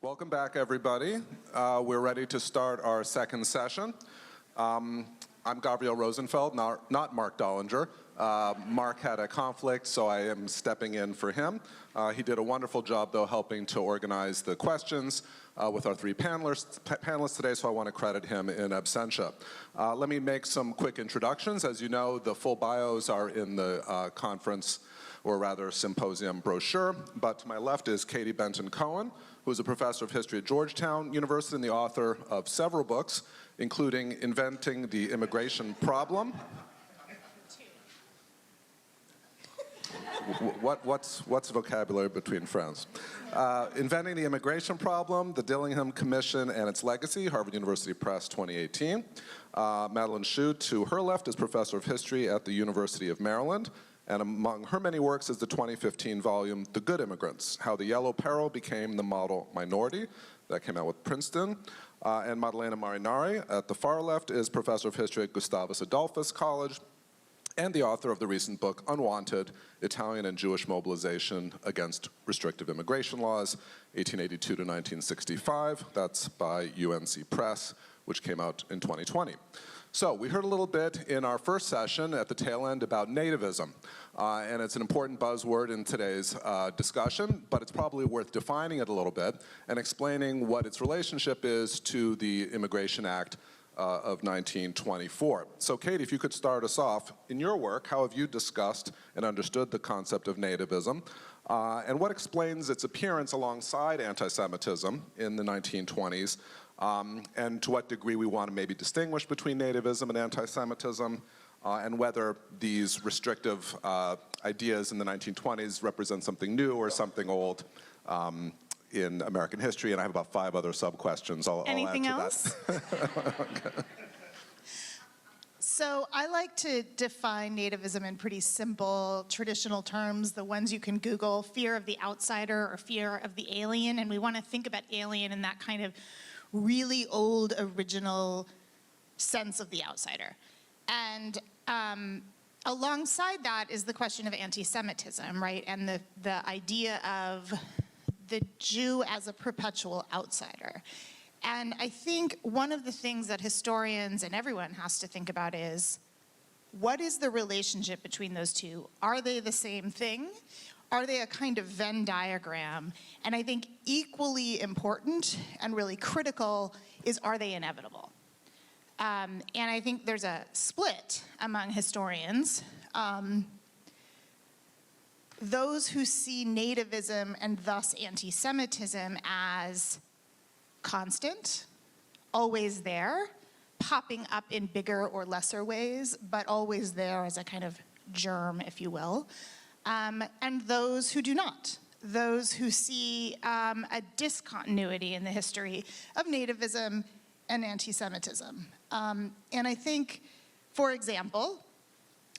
Welcome back, everybody. We're ready to start our second session. I'm Gabriel Rosenfeld, not Mark Dollinger. Mark had a conflict, so I am stepping in for him. He did a wonderful job, though, helping to organize the questions with our three panelists today, so I want to credit him in absentia. Let me make some quick introductions. As you know, the full bios are in the conference, or rather symposium brochure, but to my left is Katie Benton-Cohen, who is a professor of history at Georgetown University and the author of several books, including Inventing the Immigration Problem. What's vocabulary between friends? Inventing the Immigration Problem, the Dillingham Commission and Its Legacy, Harvard University Press, 2018. Madeline Shu, to her left, is professor of history at the University of Maryland. And among her many works is the 2015 volume, The Good Immigrants, How the Yellow Peril Became the Model Minority. That came out with Princeton. And Maddalena Marinari, at the far left, is professor of history at Gustavus Adolphus College and the author of the recent book, Unwanted, Italian and Jewish Mobilization Against Restrictive Immigration Laws, 1882 to 1965. That's by UNC Press, which came out in 2020. So we heard a little bit in our first session at the tail end about nativism, and it's an important buzzword in today's discussion, but it's probably worth defining it a little bit and explaining what its relationship is to the Immigration Act of 1924. So Katie, if you could start us off, in your work, how have you discussed and understood the concept of nativism, and what explains its appearance alongside anti-Semitism in the 1920s, and to what degree we want to maybe distinguish between nativism and anti-Semitism, and whether these restrictive ideas in the 1920s represent something new or something old in American history. And I have about 5 other sub-questions. I'll add to else? That. Okay. So I like to define nativism in pretty simple, traditional terms, the ones you can Google: fear of the outsider or fear of the alien. And we want to think about alien in that kind of really old, original sense of the outsider. And alongside that is the question of anti-Semitism, right? And the idea of the Jew as a perpetual outsider. And I think one of the things that historians and everyone has to think about is, what is the relationship between those two? Are they the same thing? Are they a kind of Venn diagram? And I think equally important and really critical is, are they inevitable? And I think there's a split among historians. Those who see nativism and thus anti-Semitism as constant, always there, popping up in bigger or lesser ways, but always there as a kind of germ, if you will. And those who do not. Those who see a discontinuity in the history of nativism and anti-Semitism. And I think, for example,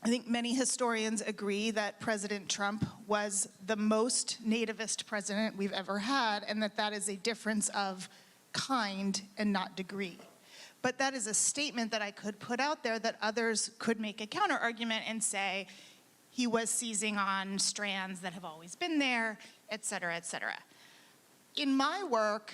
I think many historians agree that President Trump was the most nativist president we've ever had, and that is a difference of kind and not degree. But that is a statement that I could put out there that others could make a counter argument and say he was seizing on strands that have always been there, et cetera, et cetera. In my work,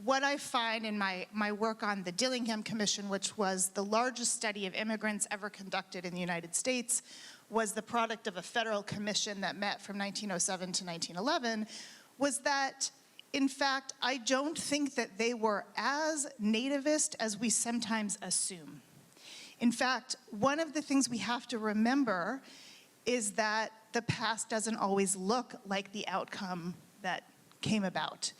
what I find in my work on the Dillingham Commission, which was the largest study of immigrants ever conducted in the United States, was the product of a federal commission that met from 1907 to 1911, was that, in fact, I don't think that they were as nativist as we sometimes assume. In fact, one of the things we have to remember is that the past doesn't always look like the outcome that came about,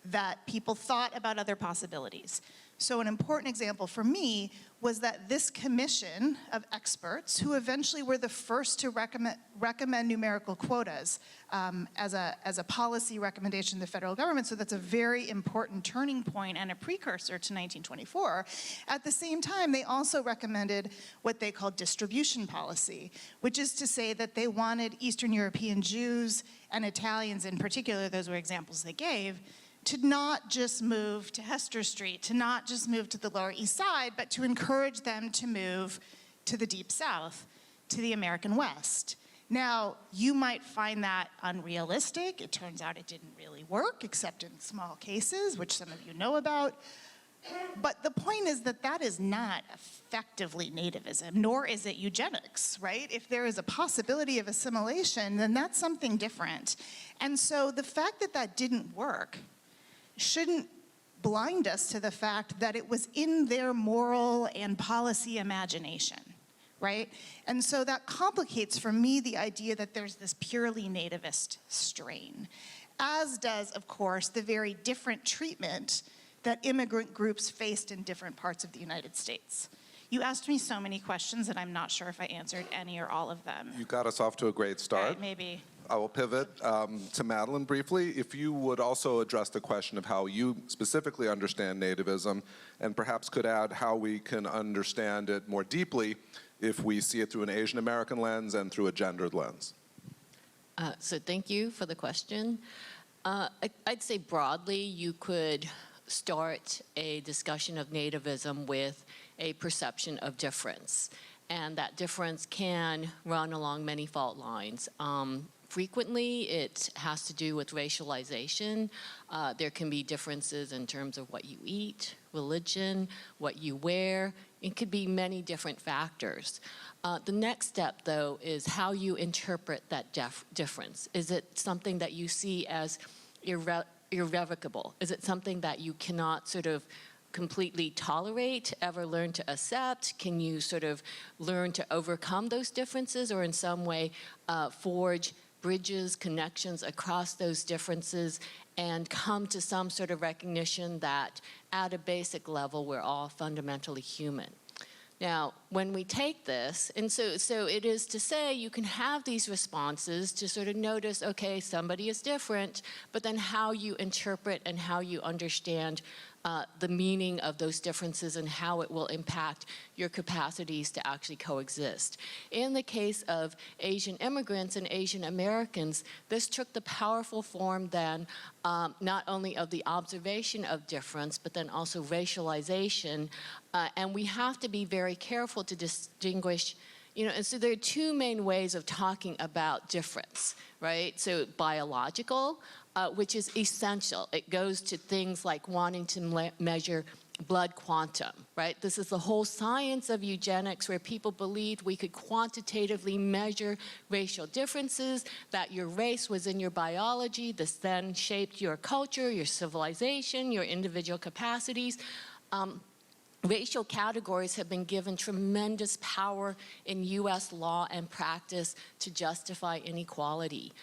that people thought about other possibilities. So an important example for me was that this commission of experts, who eventually were the first to recommend numerical quotas as a policy recommendation to the federal government, so that's a very important turning point and a precursor to 1924. At the same time, they also recommended what they called distribution policy, which is to say that they wanted Eastern European Jews and Italians in particular, those were examples they gave, to not just move to Hester Street, to not just move to the Lower East Side, but to encourage them to move to the Deep South, to the American West. Now, you might find that unrealistic. It turns out it didn't really work, except in small cases, which some of you know about. But the point is that that is not effectively nativism, nor is it eugenics, right? If there is a possibility of assimilation, then that's something different. And so the fact that that didn't work shouldn't blind us to the fact that it was in their moral and policy imagination, right? And so that complicates for me the idea that there's this purely nativist strain, as does, of course, the very different treatment that immigrant groups faced in different parts of the United States. You asked me so many questions that I'm not sure if I answered any or all of them. You got us off to a great start. Right, maybe. I will pivot to Madeline briefly. If you would also address the question of how you specifically understand nativism, and perhaps could add how we can understand it more deeply if we see it through an Asian American lens and through a gendered lens. So thank you for the question. I'd say broadly you could start a discussion of nativism with a perception of difference. And that difference can run along many fault lines. Frequently, it has to do with racialization. There can be differences in terms of what you eat, religion, what you wear. It could be many different factors. The next step, though, is how you interpret that difference. Is it something that you see as irrevocable? Is it something that you cannot sort of completely tolerate, ever learn to accept? Can you sort of learn to overcome those differences, or in some way forge bridges, connections across those differences and come to some sort of recognition that at a basic level we're all fundamentally human? Now, when we take this, and so it is to say you can have these responses to sort of notice, okay, somebody is different, but then how you interpret and how you understand the meaning of those differences and how it will impact your capacities to actually coexist. In the case of Asian immigrants and Asian Americans, this took the powerful form then not only of the observation of difference, but then also racialization. And we have to be very careful to distinguish, and so there are two main ways of talking about difference, right? So biological, which is essential. It goes to things like wanting to measure blood quantum, right? This is the whole science of eugenics, where people believed we could quantitatively measure racial differences, that your race was in your biology. This then shaped your culture, your civilization, your individual capacities. Racial categories have been given tremendous power in U.S. law and practice to justify inequality.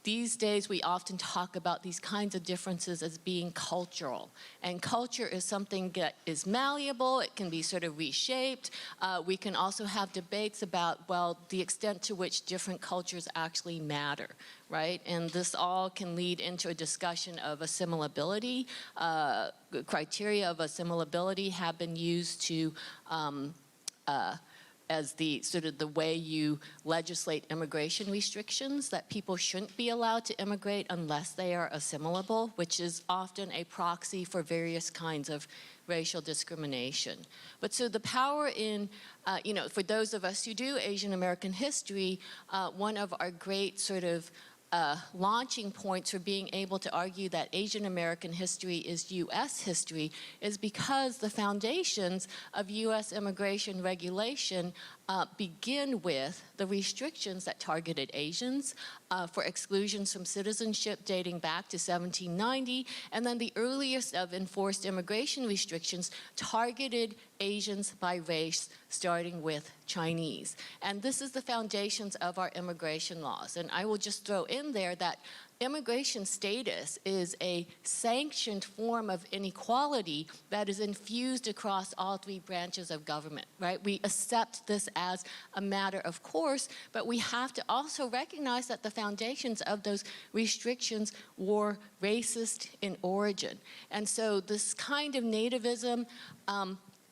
These days, we often talk about these kinds of differences as being cultural. And culture is something that is malleable. It can be sort of reshaped. We can also have debates about, well, the extent to which different cultures actually matter, right? And this all can lead into a discussion of assimilability. Criteria of assimilability have been used to as the sort of the way you legislate immigration restrictions, that people shouldn't be allowed to immigrate unless they are assimilable, which is often a proxy for various kinds of racial discrimination. But so the power in, for those of us who do Asian American history, one of our great sort of launching points for being able to argue that Asian American history is U.S. history is because the foundations of U.S. immigration regulation begin with the restrictions that targeted Asians for exclusions from citizenship dating back to 1790, and then the earliest of enforced immigration restrictions targeted Asians by race, starting with Chinese. And this is the foundations of our immigration laws. And I will just throw in there that immigration status is a sanctioned form of inequality that is infused across all three branches of government, right? We accept this as a matter of course, but we have to also recognize that the foundations of those restrictions were racist in origin. And so this kind of nativism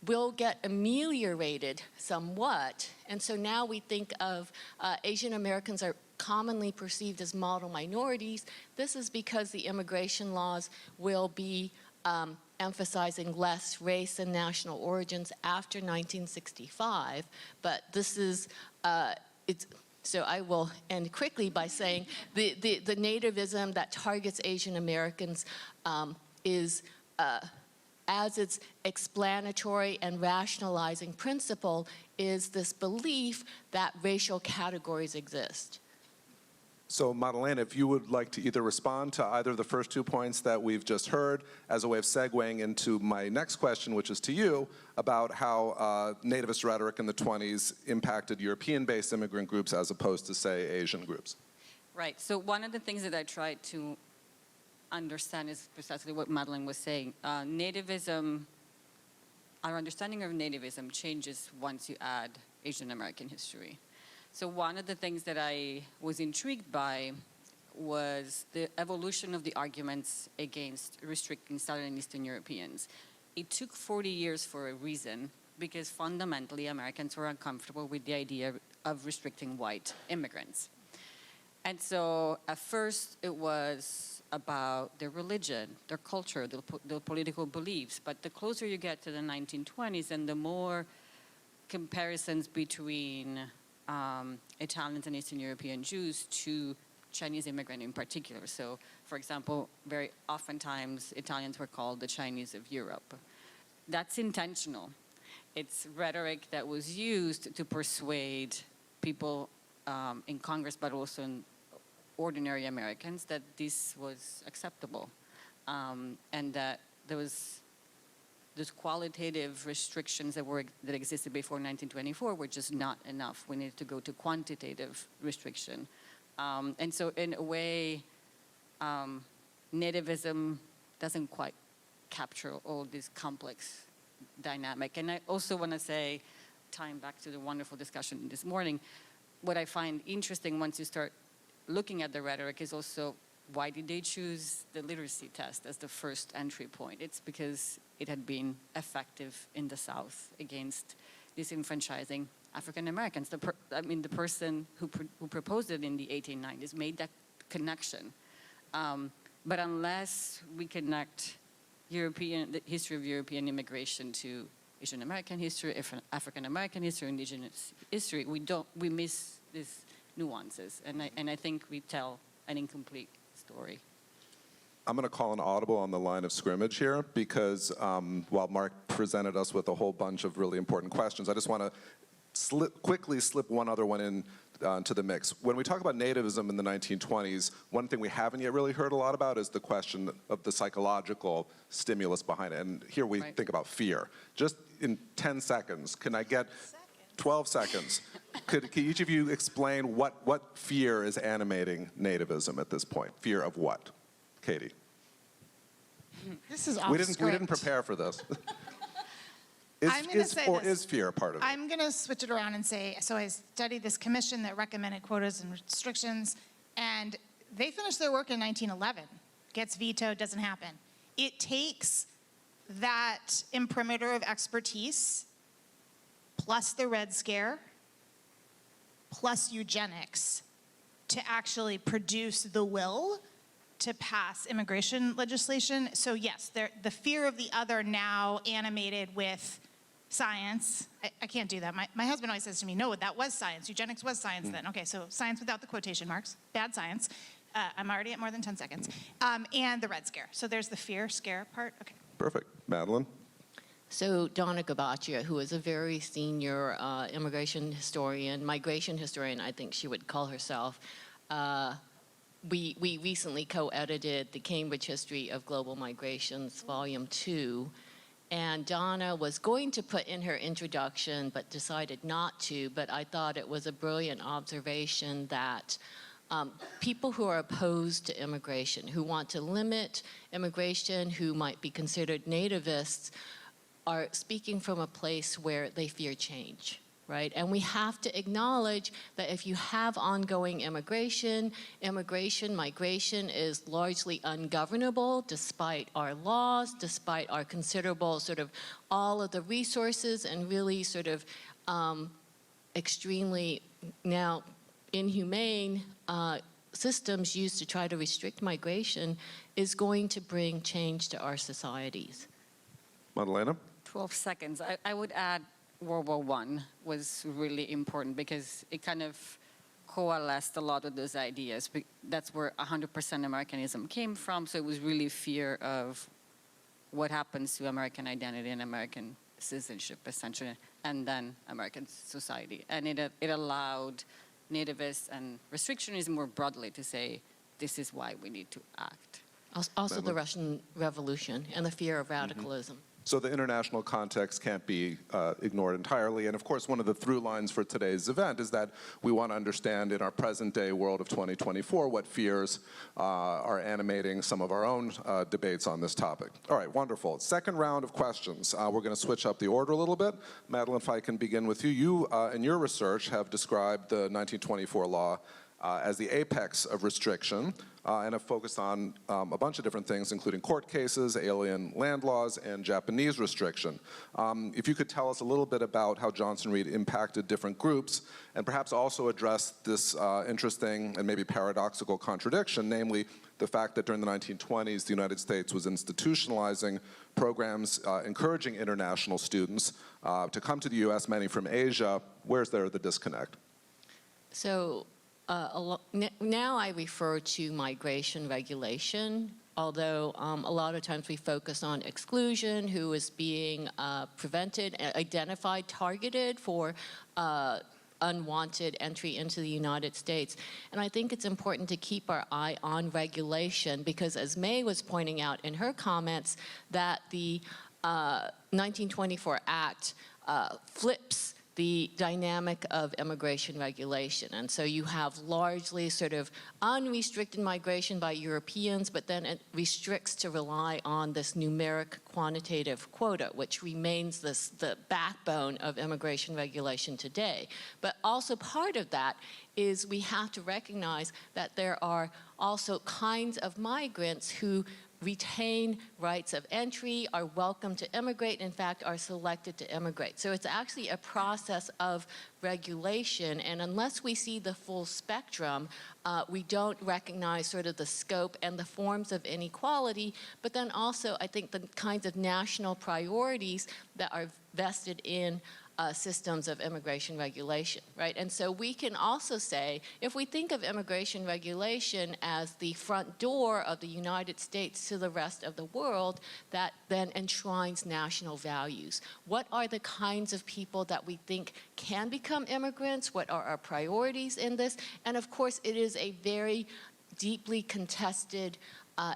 will get ameliorated somewhat. And so now we think of Asian Americans are commonly perceived as model minorities. This is because the immigration laws will be emphasizing less race and national origins after 1965. But this is, So I will end quickly by saying the nativism that targets Asian Americans is, as its explanatory and rationalizing principle, is this belief that racial categories exist. So, Madeleine, if you would like to either respond to either of the first 2 points that we've just heard as a way of segueing into my next question, which is to you, about how nativist rhetoric in the 20s impacted European-based immigrant groups as opposed to, say, Asian groups. Right. So one of the things that I tried to understand is precisely what Madeleine was saying. Nativism, our understanding of nativism changes once you add Asian American history. So one of the things that I was intrigued by was the evolution of the arguments against restricting Southern and Eastern Europeans. It took 40 years for a reason, because fundamentally Americans were uncomfortable with the idea of restricting white immigrants. And so at first it was about their religion, their culture, their political beliefs. But the closer you get to the 1920s and the more comparisons between Italians and Eastern European Jews to Chinese immigrant in particular. So, for example, very oftentimes Italians were called the Chinese of Europe. That's intentional. It's rhetoric that was used to persuade people in Congress, but also in ordinary Americans, that this was acceptable, and that there was those qualitative restrictions that existed before 1924 were just not enough. We needed to go to quantitative restriction. And so in a way, nativism doesn't quite capture all this complex dynamic. And I also want to say, tying back to the wonderful discussion this morning, what I find interesting once you start looking at the rhetoric is also, why did they choose the literacy test as the first entry point? It's because it had been effective in the South against disenfranchising African Americans. The person who proposed it in the 1890s made that connection. But unless we connect the history of European immigration to Asian American history, African American history, indigenous history, we miss these nuances. And I think we tell an incomplete story. I'm going to call an audible on the line of scrimmage here because while Mark presented us with a whole bunch of really important questions, I just want to quickly slip one other one in to the mix. When we talk about nativism in the 1920s, one thing we haven't yet really heard a lot about is the question of the psychological stimulus behind it. And here we think about fear. Just in 10 seconds, can I get 12 seconds? Could each of you explain what fear is animating nativism at this point? Fear of what? Katie. This is off We didn't script. prepare for this. I'm gonna say this. Is fear a part of it? I'm going to switch it around and say, so I studied this commission that recommended quotas and restrictions, and they finished their work in 1911. Gets vetoed, doesn't happen. It takes that imprimatur of expertise, plus the Red Scare, plus eugenics, to actually produce the will to pass immigration legislation. So yes, the fear of the other now animated with science. I can't do that. My husband always says to me, no, that was science. Eugenics was science then. Okay, so science without the quotation marks, bad science. I'm already at more than 10 seconds. And the Red Scare. So there's the fear, scare part. Okay. Perfect. Madeline? So Donna Gabaccia, who is a very senior immigration historian, migration historian, I think she would call herself, we recently co-edited the Cambridge History of Global Migrations, Volume 2, and Donna was going to put in her introduction but decided not to, but I thought it was a brilliant observation that people who are opposed to immigration, who want to limit immigration, who might be considered nativists, are speaking from a place where they fear change, right? And we have to acknowledge that if you have ongoing migration is largely ungovernable despite our laws, despite our considerable sort of all of the resources and really sort of extremely now inhumane systems used to try to restrict migration is going to bring change to our societies. Madalena? 12 seconds. I would add World War I was really important because it kind of coalesced a lot of those ideas. That's where 100% Americanism came from. So it was really fear of what happens to American identity and American citizenship, essentially, and then American society. And it allowed nativists and restrictionism more broadly to say, this is why we need to act. Also the Russian Revolution and the fear of radicalism. So the international context can't be ignored entirely. And of course, one of the through lines for today's event is that we want to understand in our present day world of 2024 what fears are animating some of our own debates on this topic. All right, wonderful. Second round of questions. We're going to switch up the order a little bit. Madeline, if I can begin with you. You, in your research, have described the 1924 law as the apex of restriction, and have focused on a bunch of different things, including court cases, alien land laws, and Japanese restriction. If you could tell us a little bit about how Johnson Reed impacted different groups, and perhaps also address this interesting and maybe paradoxical contradiction, namely the fact that during the 1920s, the United States was institutionalizing programs encouraging international students to come to the US, many from Asia. Where's there the disconnect? So now I refer to migration regulation, although a lot of times we focus on exclusion, who is being prevented, identified, targeted for unwanted entry into the United States. And I think it's important to keep our eye on regulation because, as May was pointing out in her comments, that the 1924 Act flips the dynamic of immigration regulation. And so you have largely sort of unrestricted migration by Europeans, but then it restricts to rely on this numeric quantitative quota, which remains the backbone of immigration regulation today. But also part of that is we have to recognize that there are also kinds of migrants who retain rights of entry, are welcome to immigrate, in fact, are selected to immigrate. So it's actually a process of regulation, and unless we see the full spectrum, we don't recognize sort of the scope and the forms of inequality, but then also I think the kinds of national priorities that are vested in systems of immigration regulation, right? And so we can also say, if we think of immigration regulation as the front door of the United States to the rest of the world, that then enshrines national values. What are the kinds of people that we think can become immigrants? What are our priorities in this? And of course, it is a very deeply contested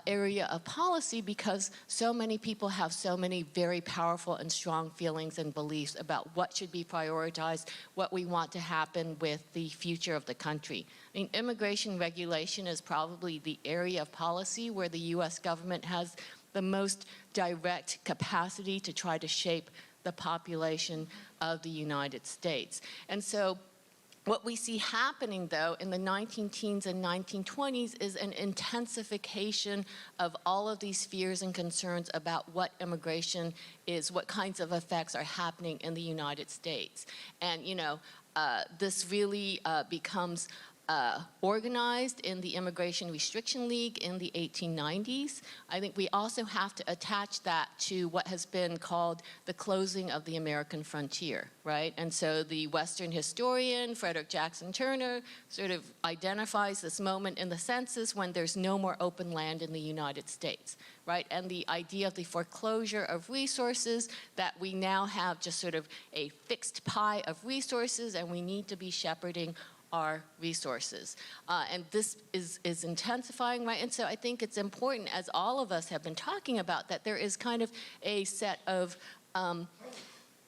area of policy because so many people have so many very powerful and strong feelings and beliefs about what should be prioritized, what we want to happen with the future of the country. I mean, immigration regulation is probably the area of policy where the US government has the most direct capacity to try to shape the population of the United States. And so what we see happening, though, in the 19-teens and 1920s is an intensification of all of these fears and concerns about what immigration is, what kinds of effects are happening in the United States. And, you know, this really becomes organized in the Immigration Restriction League in the 1890s. I think we also have to attach that to what has been called the closing of the American frontier, right? And so the Western historian, Frederick Jackson Turner, sort of identifies this moment in the census when there's no more open land in the United States, right? And the idea of the foreclosure of resources, that we now have just sort of a fixed pie of resources and we need to be shepherding our resources. And this is intensifying, right? And so I think it's important, as all of us have been talking about, that there is kind of a set of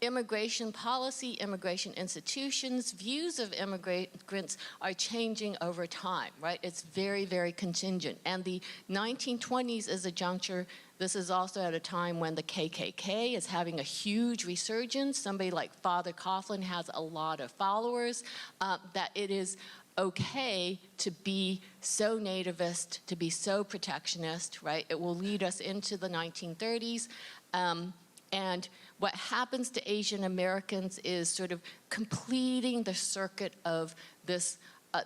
immigration policy, immigration institutions, views of immigrants are changing over time, right? It's very, very contingent. And the 1920s is a juncture. This is also at a time when the KKK is having a huge resurgence. Somebody like Father Coughlin has a lot of followers, that it is okay to be so nativist, to be so protectionist, right? It will lead us into the 1930s. And what happens to Asian Americans is sort of completing the circuit of this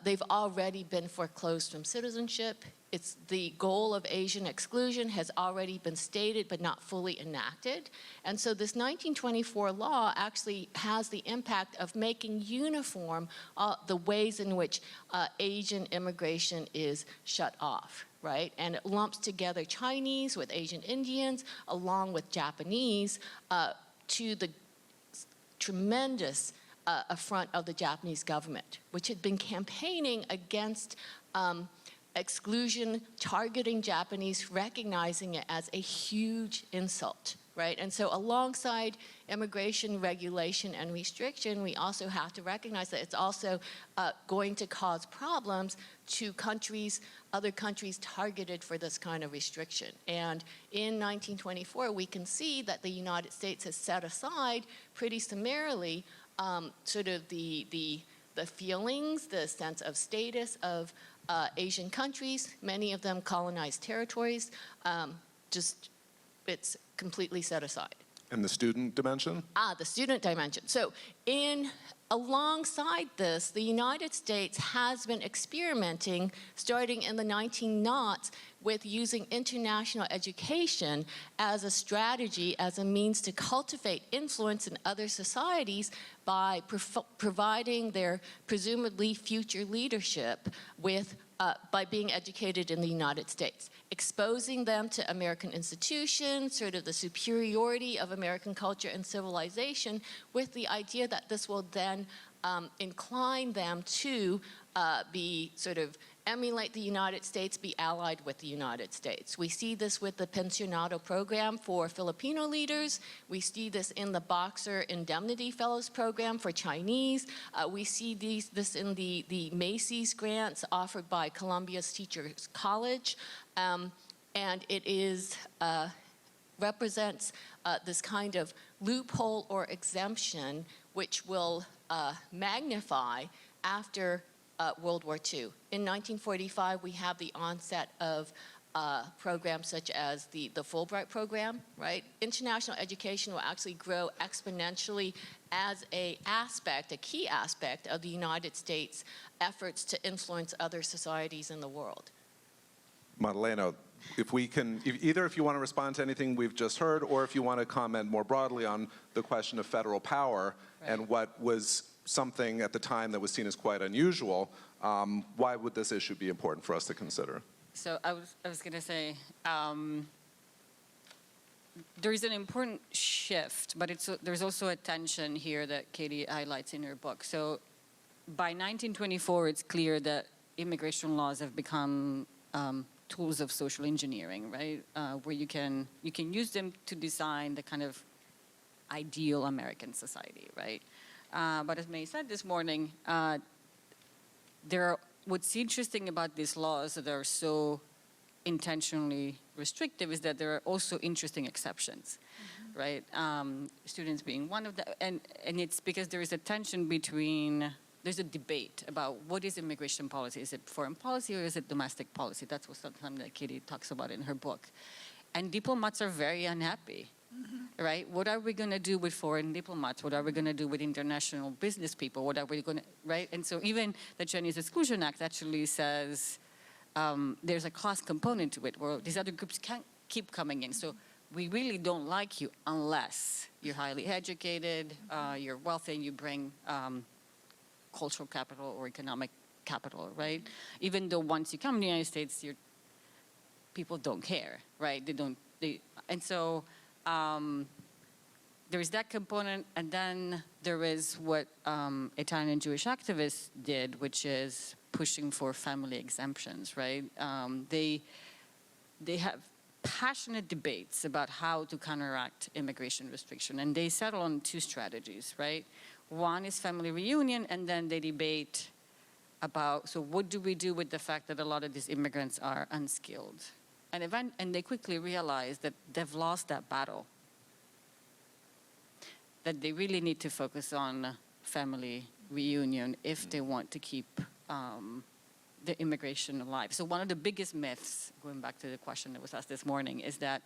they've already been foreclosed from citizenship. It's the goal of Asian exclusion has already been stated but not fully enacted. And so this 1924 law actually has the impact of making uniform the ways in which Asian immigration is shut off, right? And it lumps together Chinese with Asian Indians along with Japanese to the tremendous affront of the Japanese government, which had been campaigning against exclusion, targeting Japanese, recognizing it as a huge insult, right? And so alongside immigration regulation and restriction, we also have to recognize that it's also going to cause problems to countries, other countries targeted for this kind of restriction. And in 1924, we can see that the United States has set aside pretty summarily sort of the feelings, the sense of status of Asian countries, many of them colonized territories, it's completely set aside. And the student dimension? The student dimension. So alongside this, the United States has been experimenting, starting in the 1900s, with using international education as a strategy, as a means to cultivate influence in other societies by providing their presumably future leadership with by being educated in the United States, exposing them to American institutions, sort of the superiority of American culture and civilization, with the idea that this will then incline them to be sort of emulate the United States, be allied with the United States. We see this with the Pensionado program for Filipino leaders. We see this in the Boxer Indemnity Fellows program for Chinese. We see this in the Macy's grants offered by Columbia's Teachers College. And it is represents this kind of loophole or exemption which will magnify after World War II. In 1945, we have the onset of programs such as the Fulbright program, right? International education will actually grow exponentially as a key aspect of the United States' efforts to influence other societies in the world. Madalena, if you want to respond to anything we've just heard, or if you want to comment more broadly on the question of federal power and what was something at the time that was seen as quite unusual, why would this issue be important for us to consider? So I was going to say, there is an important shift, but there's also a tension here that Katie highlights in her book. So by 1924, it's clear that immigration laws have become tools of social engineering, right? Where you can use them to design the kind of ideal American society, right? But as May said this morning, what's interesting about these laws that are so intentionally restrictive is that there are also interesting exceptions, right? Students being one of them, and it's because there is a tension there's a debate about what is immigration policy. Is it foreign policy or is it domestic policy? That's what something that Katie talks about in her book. And diplomats are very unhappy. Right? What are we going to do with foreign diplomats? What are we going to do with international business people? What are we going to, right? And so even the Chinese Exclusion Act actually says there's a class component to it where these other groups can't keep coming in. So we really don't like you unless you're highly educated, you're wealthy, and you bring cultural capital or economic capital, right? Even though once you come to the United States, people don't care, right? And so there is that component, and then there is what Italian and Jewish activists did, which is pushing for family exemptions, right? They have passionate debates about how to counteract immigration restriction, and they settle on two strategies, right? One is family reunion, and then they debate about, so what do we do with the fact that a lot of these immigrants are unskilled? And they quickly realize that they've lost that battle, that they really need to focus on family reunion if they want to keep the immigration alive. So one of the biggest myths, going back to the question that was asked this morning, is that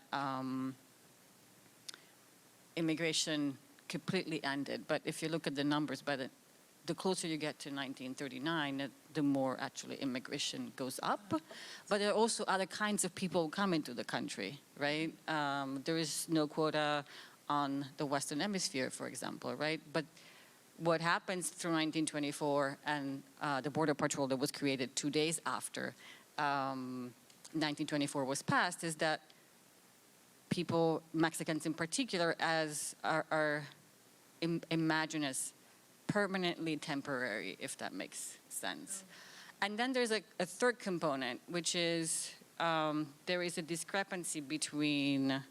immigration completely ended. But if you look at the numbers, by the closer you get to 1939, the more actually immigration goes up. But there are also other kinds of people who come into the country, right? There is no quota on the Western Hemisphere, for example, right? But what happens through 1924 and the Border Patrol that was created 2 days after 1924 was passed is that people, Mexicans in particular, are imagined as permanently temporary, if that makes sense. And then there's a third component, which is there is a discrepancy between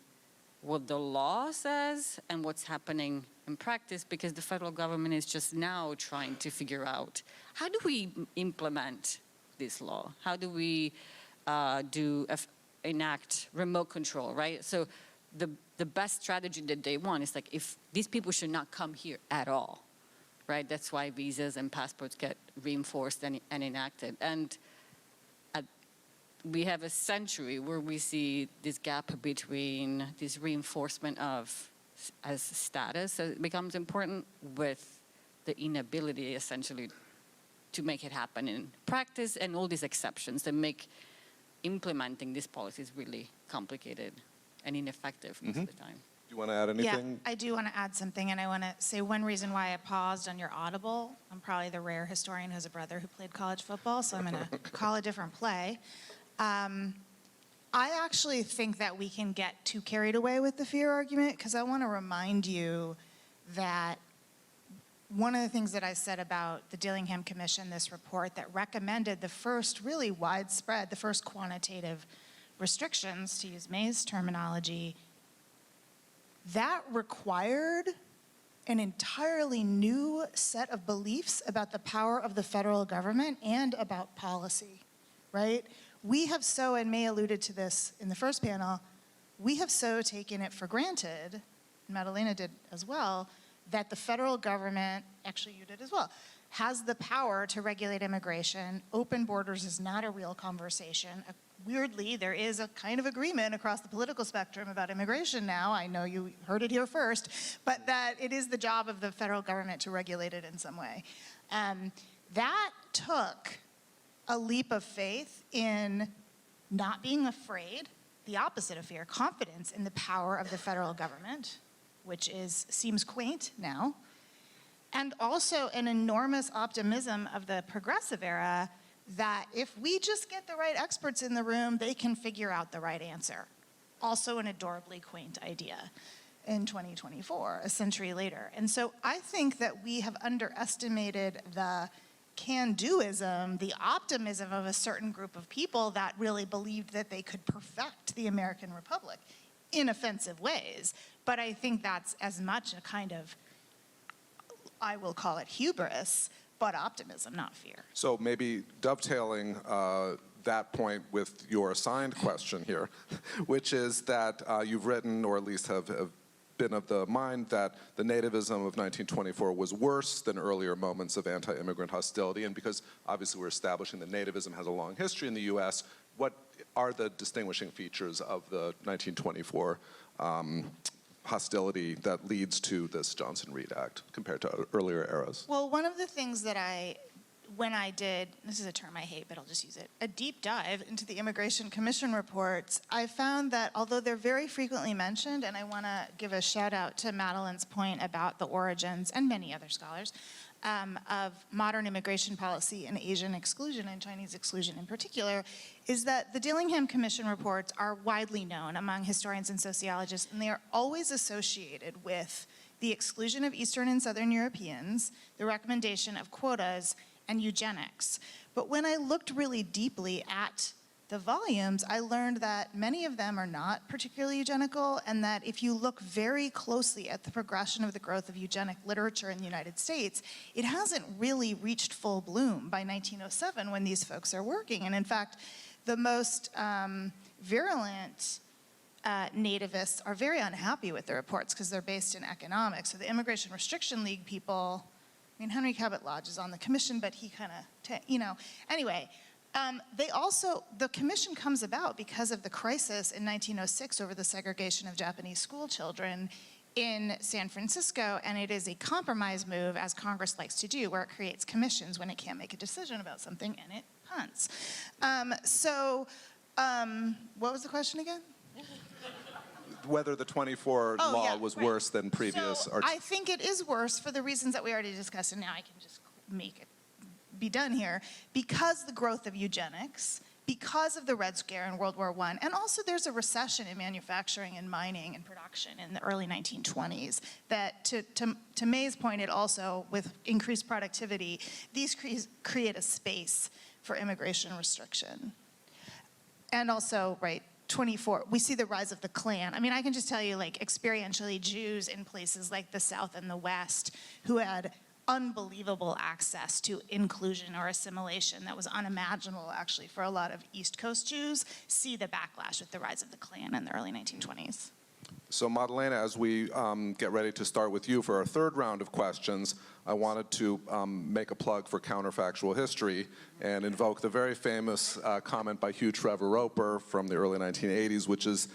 what the law says and what's happening in practice, because the federal government is just now trying to figure out, how do we implement this law? How do we enact remote control, right? So the best strategy that they want is like, if these people should not come here at all, right? That's why visas and passports get reinforced and enacted. And we have a century where we see this gap between this reinforcement of as status as it becomes important with the inability essentially to make it happen in practice, and all these exceptions that make implementing these policies really complicated and ineffective most of the time. Do you want to add anything? Yeah, I do want to add something, and I want to say one reason why I paused on your audible. I'm probably the rare historian who has a brother who played college football, so I'm going to call a different play. I actually think that we can get too carried away with the fear argument, because I want to remind you that one of the things that I said about the Dillingham Commission, this report that recommended the first really widespread, the first quantitative restrictions, to use May's terminology, that required an entirely new set of beliefs about the power of the federal government and about policy, right? We have so, and May alluded to this in the first panel, we have so taken it for granted, and Madalena did as well, that the federal government, actually you did as well, has the power to regulate immigration. Open borders is not a real conversation. Weirdly, there is a kind of agreement across the political spectrum about immigration now. I know you heard it here first, but that it is the job of the federal government to regulate it in some way. That took a leap of faith in not being afraid, the opposite of fear, confidence in the power of the federal government, which seems quaint now, and also an enormous optimism of the progressive era that if we just get the right experts in the room, they can figure out the right answer. Also an adorably quaint idea in 2024, a century later. And so I think that we have underestimated the can-doism, the optimism of a certain group of people that really believed that they could perfect the American Republic in offensive ways. But I think that's as much a kind of, I will call it hubris, but optimism, not fear. So maybe dovetailing that point with your assigned question here, which is that you've written, or at least have been of the mind, that the nativism of 1924 was worse than earlier moments of anti-immigrant hostility. And because obviously we're establishing that nativism has a long history in the US, what are the distinguishing features of the 1924 hostility that leads to this Johnson-Reed Act compared to earlier eras? Well, one of the things that when I did, this is a term I hate, but I'll just use it, a deep dive into the Immigration Commission reports, I found that although they're very frequently mentioned, and I want to give a shout out to Madeline's point about the origins, and many other scholars, of modern immigration policy and Asian exclusion and Chinese exclusion in particular, is that the Dillingham Commission reports are widely known among historians and sociologists, and they are always associated with the exclusion of Eastern and Southern Europeans, the recommendation of quotas, and eugenics. But when I looked really deeply at the volumes, I learned that many of them are not particularly eugenical, and that if you look very closely at the progression of the growth of eugenic literature in the United States, it hasn't really reached full bloom by 1907 when these folks are working. And in fact, the most virulent nativists are very unhappy with the reports because they're based in economics. So the Immigration Restriction League people, I mean, Henry Cabot Lodge is on the commission, but he kind of, anyway. The commission comes about because of the crisis in 1906 over the segregation of Japanese school children in San Francisco, and it is a compromise move, as Congress likes to do, where it creates commissions when it can't make a decision about something, and it punts. What was the question again? Whether the 24 Oh, law yeah, was right. worse than previous. So I think it is worse for the reasons that we already discussed, and now I can just make it be done here. Because the growth of eugenics, because of the Red Scare in World War I, and also there's a recession in manufacturing and mining and production in the early 1920s, that to May's point, it also, with increased productivity, these create a space for immigration restriction. And also, right, 24, we see the rise of the Klan. I mean, I can just tell you, like, experientially, Jews in places like the South and the West who had unbelievable access to inclusion or assimilation that was unimaginable, actually, for a lot of East Coast Jews, see the backlash with the rise of the Klan in the early 1920s. So Madalena, as we get ready to start with you for our third round of questions, I wanted to make a plug for counterfactual history and invoke the very famous comment by Hugh Trevor Roper from the early 1980s, which is,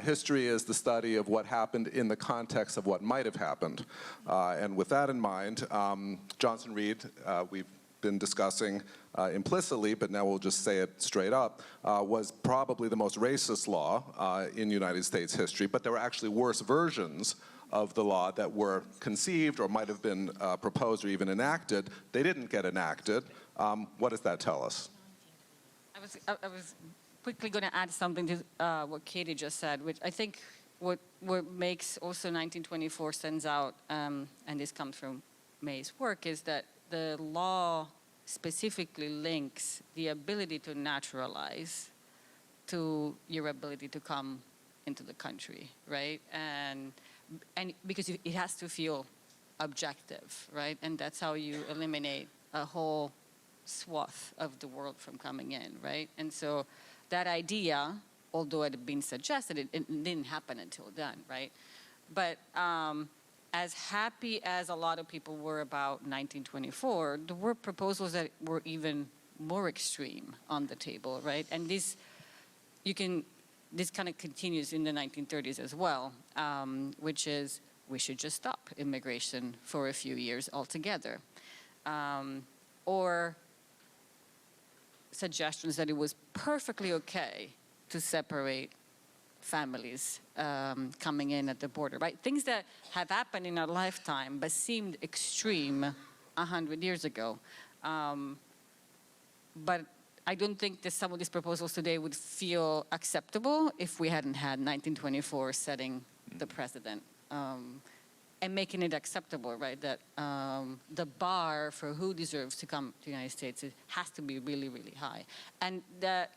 history is the study of what happened in the context of what might have happened. And with that in mind, Johnson Reed, we've been discussing implicitly, but now we'll just say it straight up, was probably the most racist law in United States history, but there were actually worse versions of the law that were conceived or might have been proposed or even enacted. They didn't get enacted. What does that tell us? I was quickly going to add something to what Katie just said, which I think what makes also 1924 stands out, and this comes from May's work, is that the law specifically links the ability to naturalize to your ability to come into the country, right? And because it has to feel objective, right? And that's how you eliminate a whole swath of the world from coming in, right? And so that idea, although it had been suggested, it didn't happen until then, right? But as happy as a lot of people were about 1924, there were proposals that were even more extreme on the table, right? And this kind of continues in the 1930s as well, which is we should just stop immigration for a few years altogether. Or suggestions that it was perfectly okay to separate families coming in at the border, right? Things that have happened in our lifetime but seemed extreme 100 years ago. But I don't think that some of these proposals today would feel acceptable if we hadn't had 1924 setting the precedent and making it acceptable, right? That the bar for who deserves to come to the United States has to be really, really high. And that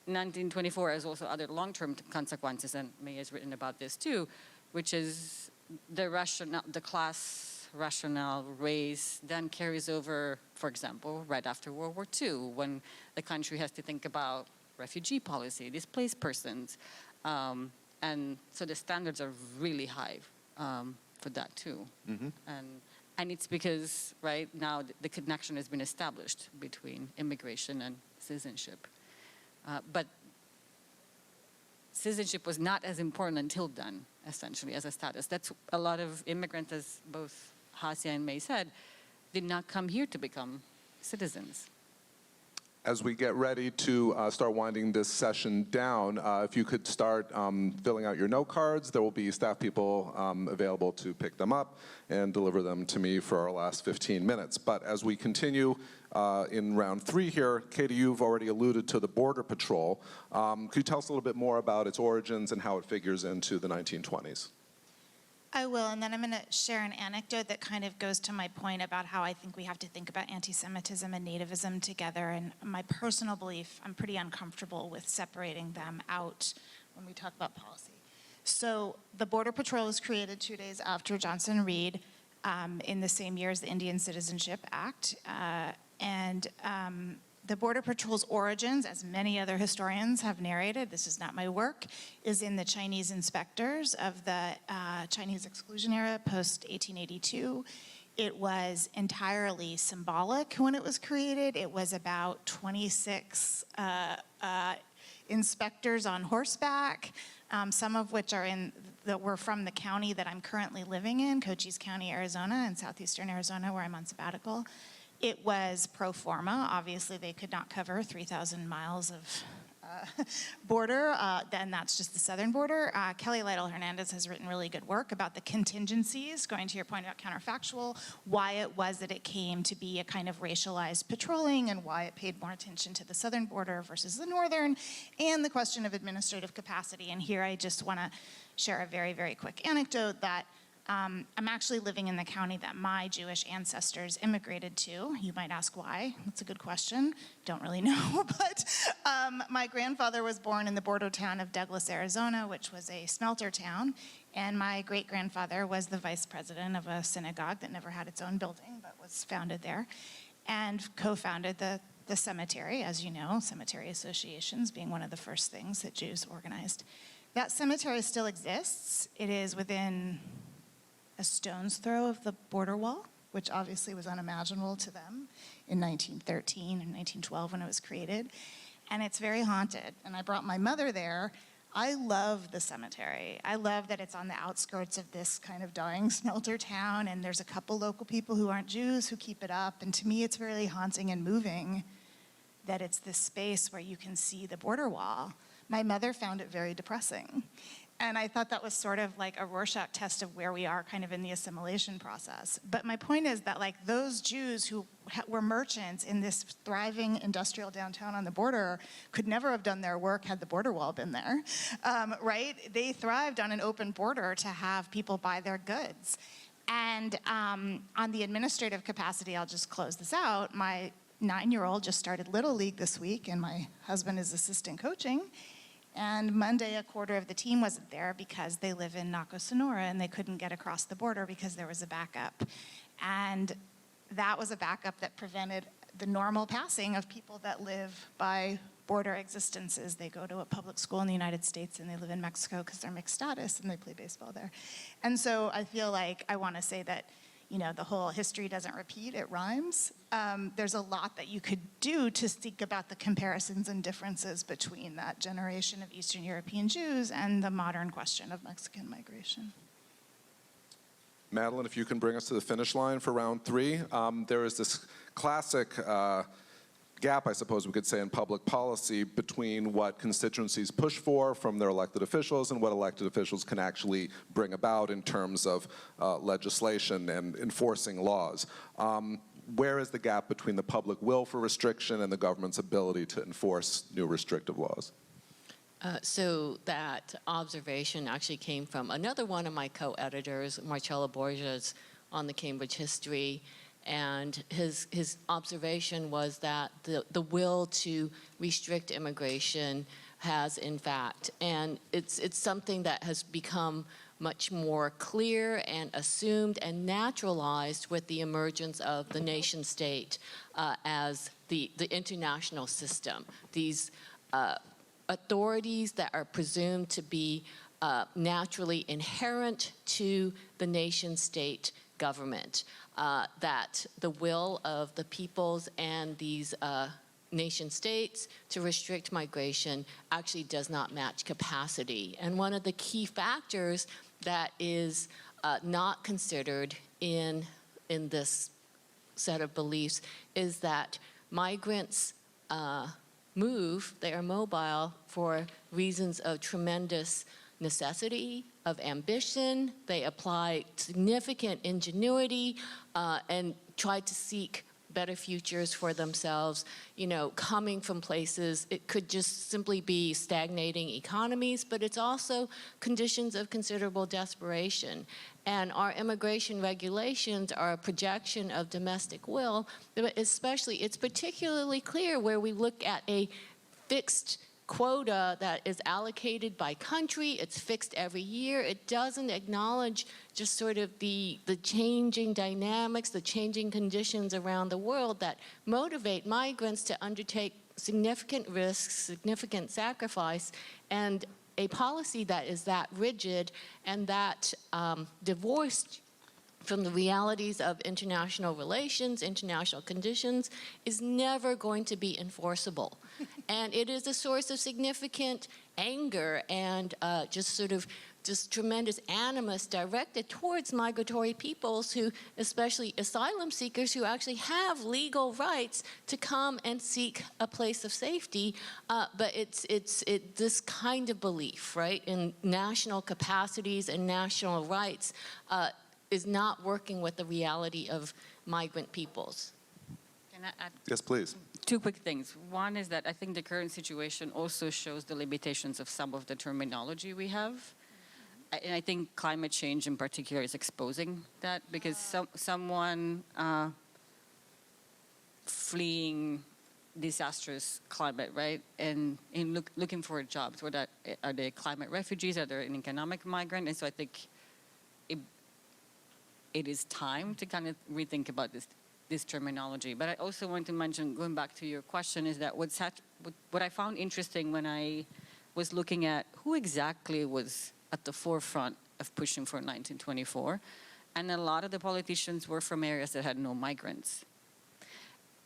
1924 has also other long-term consequences, and May has written about this too, which is the class rationale race then carries over, for example, right after World War II, when the country has to think about refugee policy, displaced persons, and so the standards are really high for that too. Mm-hmm. And it's because right now the connection has been established between immigration and citizenship. But citizenship was not as important until then, essentially, as a status. That's a lot of immigrants, as both Hasia and May said, did not come here to become citizens. As we get ready to start winding this session down, if you could start filling out your note cards, there will be staff people available to pick them up and deliver them to me for our last 15 minutes. But as we continue in round 3 here, Katie, you've already alluded to the Border Patrol. Could you tell us a little bit more about its origins and how it figures into the 1920s? I will, and then I'm going to share an anecdote that kind of goes to my point about how I think we have to think about anti-Semitism and nativism together. And my personal belief, I'm pretty uncomfortable with separating them out when we talk about policy. So the Border Patrol was created 2 days after Johnson Reed in the same year as the Indian Citizenship Act. The Border Patrol's origins, as many other historians have narrated, this is not my work, is in the Chinese inspectors of the Chinese exclusion era post-1882. It was entirely symbolic when it was created. It was about 26 inspectors on horseback some of which were from the county that I'm currently living in, Cochise County, Arizona, in southeastern Arizona, where I'm on sabbatical. It was pro forma. Obviously, they could not cover 3,000 miles of border, then that's just the southern border. Kelly Lytle Hernandez has written really good work about the contingencies, going to your point about counterfactual, why it was that it came to be a kind of racialized patrolling and why it paid more attention to the southern border versus the northern, and the question of administrative capacity. And here I just want to share a very, very quick anecdote that I'm actually living in the county that my Jewish ancestors immigrated to. You might ask why. That's a good question. Don't really know. But my grandfather was born in the border town of Douglas, Arizona, which was a smelter town. And my great-grandfather was the vice president of a synagogue that never had its own building, but was founded there, and co-founded the cemetery, as you know, cemetery associations being one of the first things that Jews organized. That cemetery still exists. It is within a stone's throw of the border wall, which obviously was unimaginable to them in 1913 and 1912 when it was created. And it's very haunted. And I brought my mother there. I love the cemetery. I love that it's on the outskirts of this kind of dying smelter town, and there's a couple local people who aren't Jews who keep it up. And to me, it's really haunting and moving that it's this space where you can see the border wall. My mother found it very depressing. And I thought that was sort of like a Rorschach test of where we are kind of in the assimilation process. But my point is that like those Jews who were merchants in this thriving industrial downtown on the border could never have done their work had the border wall been there, right? They thrived on an open border to have people buy their goods. And on the administrative capacity, I'll just close this out. My 9-year-old just started Little League this week, and my husband is assistant coaching. And Monday, a quarter of the team wasn't there because they live in Naco, Sonora, and they couldn't get across the border because there was a backup. And that was a backup that prevented the normal passing of people that live by border existences. They go to a public school in the United States and they live in Mexico because they're mixed status and they play baseball there. And so I feel like I want to say that, you know, the whole history doesn't repeat, it rhymes. There's a lot that you could do to think about the comparisons and differences between that generation of Eastern European Jews and the modern question of Mexican migration. Madeline, if you can bring us to the finish line for round 3. There is this classic gap, I suppose we could say, in public policy between what constituencies push for from their elected officials and what elected officials can actually bring about in terms of legislation and enforcing laws. Where is the gap between the public will for restriction and the government's ability to enforce new restrictive laws? So that observation actually came from another one of my co-editors, Marcelo Borges, on the Cambridge History. And his observation was that the will to restrict immigration has, in fact, and it's something that has become much more clear and assumed and naturalized with the emergence of the nation state as the international system. These authorities that are presumed to be naturally inherent to the nation state government. That the will of the peoples and these nation states to restrict migration actually does not match capacity. And one of the key factors that is not considered in this set of beliefs is that migrants move, they are mobile for reasons of tremendous necessity, of ambition. They apply significant ingenuity and try to seek better futures for themselves, you know, coming from places. It could just simply be stagnating economies, but it's also conditions of considerable desperation. And our immigration regulations are a projection of domestic will, but especially, it's particularly clear where we look at a fixed quota that is allocated by country. It's fixed every year. It doesn't acknowledge just sort of the changing dynamics, the changing conditions around the world that motivate migrants to undertake significant risks, significant sacrifice, and a policy that is that rigid and that divorced from the realities of international relations, international conditions, is never going to be enforceable. And it is a source of significant anger and just tremendous animus directed towards migratory peoples who, especially asylum seekers, who actually have legal rights to come and seek a place of safety. But it's this kind of belief, right, in national capacities and national rights is not working with the reality of migrant peoples. Can I add Yes, please. two quick things? One is that I think the current situation also shows the limitations of some of the terminology we have. And I think climate change in particular is exposing that, because someone fleeing disastrous climate, right, and looking for jobs, are they climate refugees, are they an economic migrant? And so I think it is time to kind of rethink about this terminology. But I also want to mention, going back to your question, is that what I found interesting when I was looking at who exactly was at the forefront of pushing for 1924, and a lot of the politicians were from areas that had no migrants.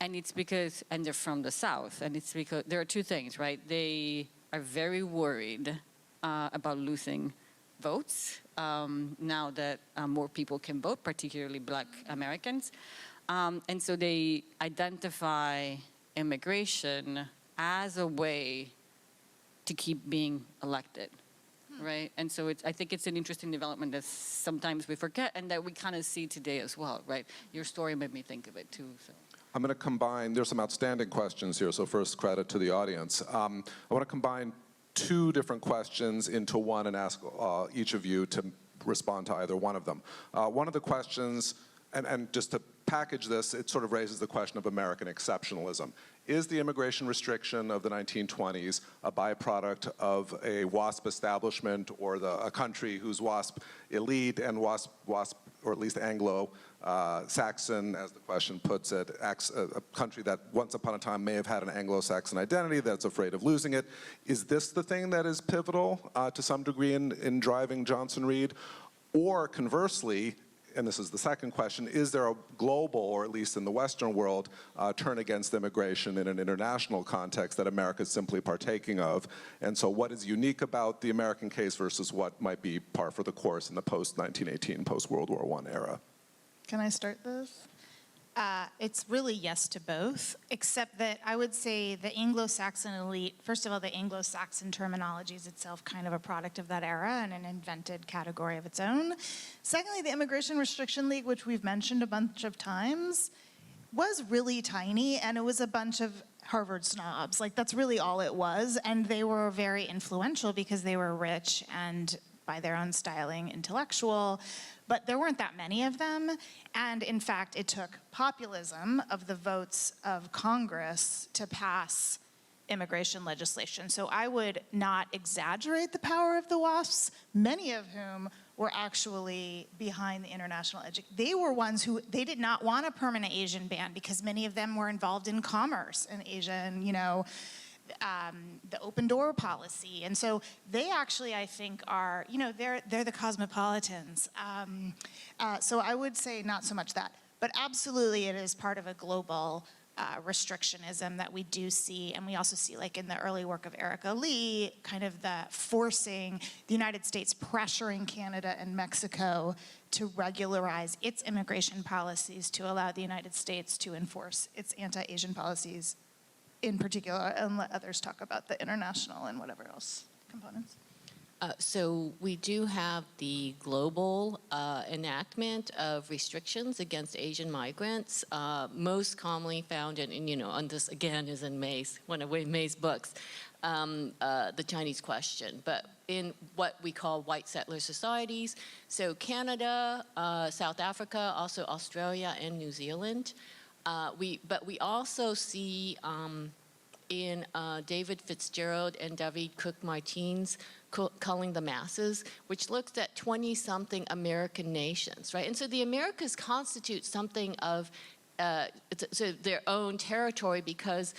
And it's because, and they're from the South, and it's because there are two things, right? They are very worried about losing votes now that more people can vote, particularly Black Americans. And so they identify immigration as a way to keep being elected. Right, and so I think it's an interesting development that sometimes we forget, and that we kind of see today as well. Right, your story made me think of it too. So I'm going to combine, there's some outstanding questions here, so first credit to the audience. I want to combine two different questions into one and ask each of you to respond to either one of them. One of the questions, and just to package this, it sort of raises the question of American exceptionalism. Is the immigration restriction of the 1920s a byproduct of a WASP establishment, or a country whose WASP elite and WASP, or at least Anglo-Saxon, as the question puts it, a country that once upon a time may have had an Anglo-Saxon identity that's afraid of losing it? Is this the thing that is pivotal to some degree in driving Johnson Reed? Or conversely, and this is the second question, is there a global, or at least in the Western world, turn against immigration in an international context that America is simply partaking of? And so what is unique about the American case versus what might be par for the course in the post-1918, post-World War I era? Can I start this? It's really yes to both, except that I would say the Anglo-Saxon elite, first of all, the Anglo-Saxon terminology is itself kind of a product of that era and an invented category of its own. Secondly, the Immigration Restriction League, which we've mentioned a bunch of times, was really tiny, and it was a bunch of Harvard snobs. Like, that's really all it was, and they were very influential because they were rich and, by their own styling, intellectual. But there weren't that many of them, and in fact, it took populism of the votes of Congress to pass immigration legislation. So I would not exaggerate the power of the WASPs, many of whom were actually behind the international education. They were ones who, they did not want a permanent Asian ban because many of them were involved in commerce in Asia, and the open door policy. And so they actually, I think, are, they're the cosmopolitans. So I would say not so much that, but absolutely it is part of a global restrictionism that we do see. And we also see, like in the early work of Erica Lee, kind of the forcing the United States pressuring Canada and Mexico to regularize its immigration policies to allow the United States to enforce its anti-Asian policies in particular, and let others talk about the international and whatever else components. So we do have the global enactment of restrictions against Asian migrants, most commonly found in, and this again is in May's, one of May's books, the Chinese question, but in what we call white settler societies. So Canada, South Africa, also Australia and New Zealand. But we also see in David Fitzgerald and David Cook-Martin's Culling the Masses, which looks at 20-something American nations, right? And so the Americas constitute something of so their own territory because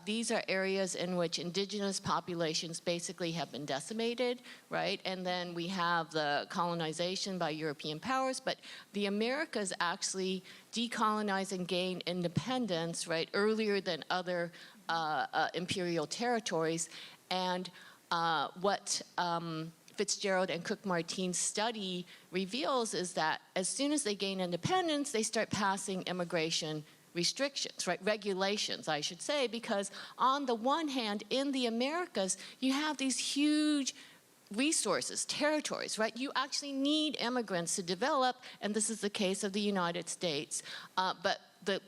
these are areas in which indigenous populations basically have been decimated, right? And then we have the colonization by European powers, but the Americas actually decolonize and gain independence, right, earlier than other imperial territories. And what Fitzgerald and Cook-Martin's study reveals is that as soon as they gain independence, they start passing immigration restrictions, right? Regulations, I should say, because on the one hand, in the Americas, you have these huge resources, territories, right? You actually need immigrants to develop, and this is the case of the United States. But the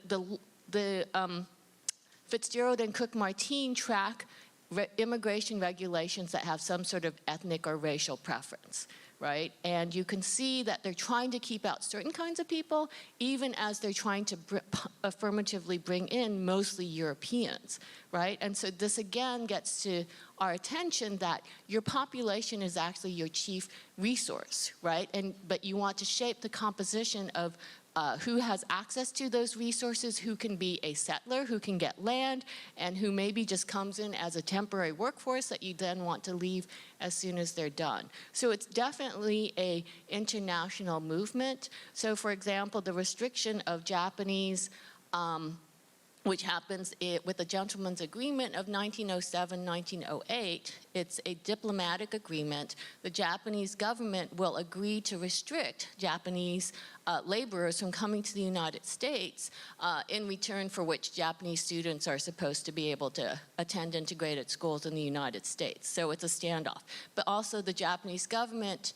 Fitzgerald and Cook-Martin track immigration regulations that have some sort of ethnic or racial preference, right? And you can see that they're trying to keep out certain kinds of people, even as they're trying to affirmatively bring in mostly Europeans, right? And so this again gets to our attention that your population is actually your chief resource, right? But you want to shape the composition of who has access to those resources, who can be a settler, who can get land, and who maybe just comes in as a temporary workforce that you then want to leave as soon as they're done. So it's definitely an international movement. So for example, the restriction of Japanese, which happens with the Gentleman's Agreement of 1907-1908. It's a diplomatic agreement. The Japanese government will agree to restrict Japanese laborers from coming to the United States, in return for which Japanese students are supposed to be able to attend integrated schools in the United States. So it's a standoff. But also the Japanese government,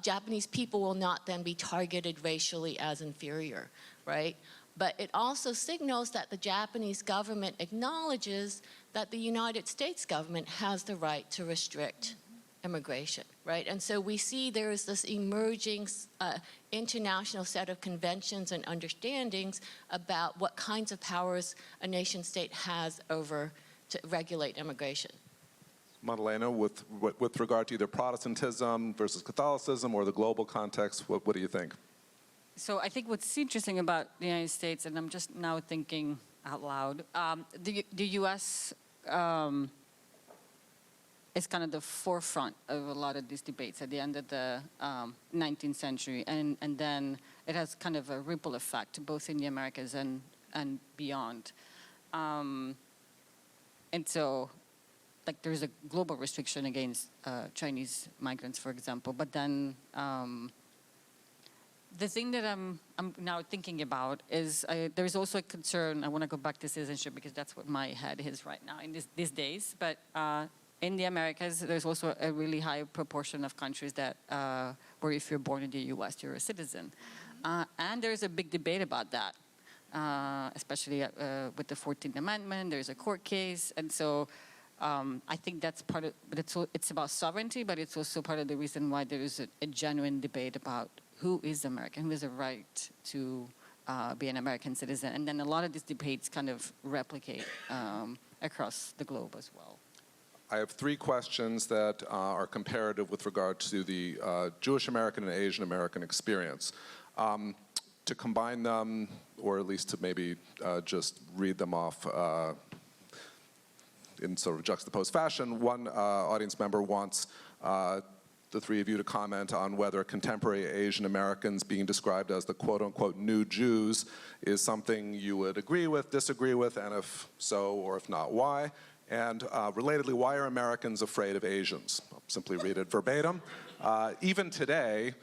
Japanese people will not then be targeted racially as inferior, right? But it also signals that the Japanese government acknowledges that the United States government has the right to restrict immigration, right? And so we see there is this emerging international set of conventions and understandings about what kinds of powers a nation state has over to regulate immigration. Madalena, with regard to either Protestantism versus Catholicism or the global context, what do you think? So I think what's interesting about the United States, and I'm just now thinking out loud, the U.S. Is kind of the forefront of a lot of these debates at the end of the 19th century, and then it has kind of a ripple effect both in the Americas and beyond. And so, like, there's a global restriction against Chinese migrants, for example, but then the thing that I'm now thinking about is there's also a concern. I want to go back to citizenship because that's what my head is right now in these days. But in the Americas, there's also a really high proportion of countries that where if you're born in the U.S., you're a citizen. And there's a big debate about that, especially with the 14th Amendment. There's a court case. And so I think that's part of, but it's about sovereignty, but it's also part of the reason why there is a genuine debate about who is American, who has a right to be an American citizen. And then a lot of these debates kind of replicate across the globe as well. I have three questions that are comparative with regard to the Jewish American and Asian American experience. To combine them, or at least to maybe just read them off in sort of juxtaposed fashion, one audience member wants the three of you to comment on whether contemporary Asian Americans being described as the quote-unquote new Jews is something you would agree with, disagree with, and if so, or if not, why? And relatedly, why are Americans afraid of Asians? I'll simply read it verbatim. Even today,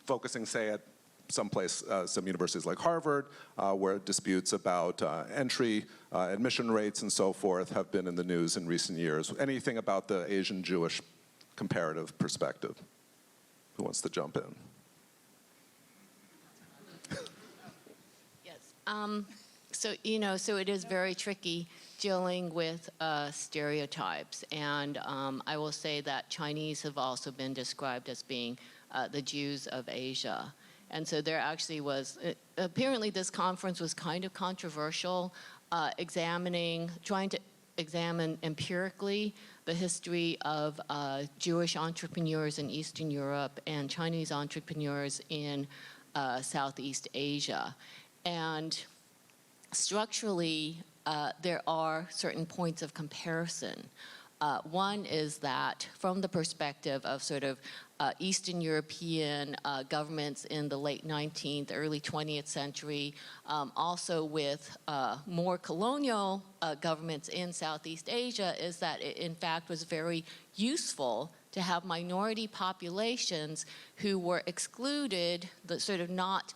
focusing, say, at some universities like Harvard, where disputes about entry, admission rates, and so forth have been in the news in recent years. Anything about the Asian-Jewish comparative perspective? Who wants to jump in? Yes. So it is very tricky dealing with stereotypes, and I will say that Chinese have also been described as being the Jews of Asia. And so there actually was, apparently this conference was kind of controversial, trying to examine empirically the history of Jewish entrepreneurs in Eastern Europe and Chinese entrepreneurs in Southeast Asia. And structurally, there are certain points of comparison. One is that from the perspective of sort of Eastern European governments in the late 19th, early 20th century, also with more colonial governments in Southeast Asia, is that it in fact was very useful to have minority populations who were excluded, the sort of not